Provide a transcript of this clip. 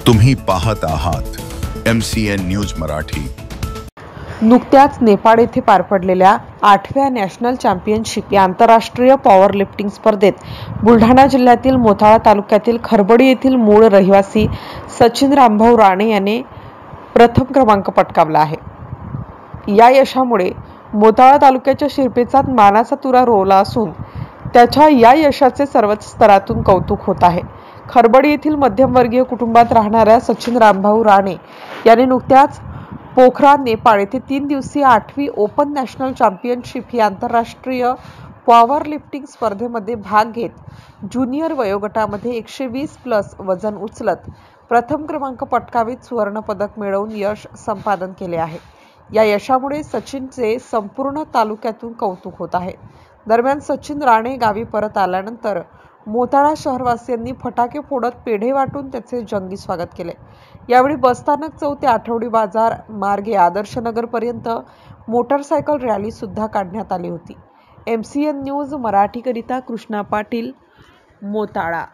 तुम्ही पाहत आहात MCN न्यूज मराठी। नुकत्याच नेपाळ येथे पार पडलेल्या 8व्या नॅशनल चॅम्पियनशिप या आंतरराष्ट्रीय पॉवर लिफ्टिंग स्पर्धेत बुलढाणा जिल्ह्यातील मोताळा तालुक्यातील खरबडी येथील मूळ रहिवासी सचिन रामभाऊ राणे याने प्रथम क्रमांक पटकावला आहे। या यशामुळे मोताळा तालुक्याच्या शिरपेचात मानाचा तुरा रोवला असून त्याच्या या यशाचे सर्वच स्तरातून कौतुक होत आहे। खरबडी येथील मध्यमवर्गीय कुटुंबात राहणाऱ्या सचिन रामभाऊ राणे यांनी नुकत्याच पोखरा नेपाळ येथे 3 दिवसीय 8वी ओपन नॅशनल चॅम्पियनशिप ही आंतरराष्ट्रीय पॉवर लिफ्टिंग स्पर्धेमध्ये भाग घेत ज्युनियर वयोगटामध्ये 120+ वजन उचलत प्रथम क्रमांक पटकावीत सुवर्ण पदक मिळवून यश संपादन केले आहे। या यशामुळे सचिनचे संपूर्ण तालुक्यातून कौतुक होत आहे। दरम्यान सचिन राणे गावी परत आल्यानंतर मोताळा शहरवासियांनी फटाके फोडत पेढे वाटून त्याचे जंगी स्वागत केले। यावेळी बसस्थानक चौक ते आठवडी बाजार मार्गे आदर्शनगर पर्यंत मोटरसायकल रॅली सुद्धा काढण्यात आली होती। MCN न्यूज मराठी करिता कृष्णा पाटील, मोताळा।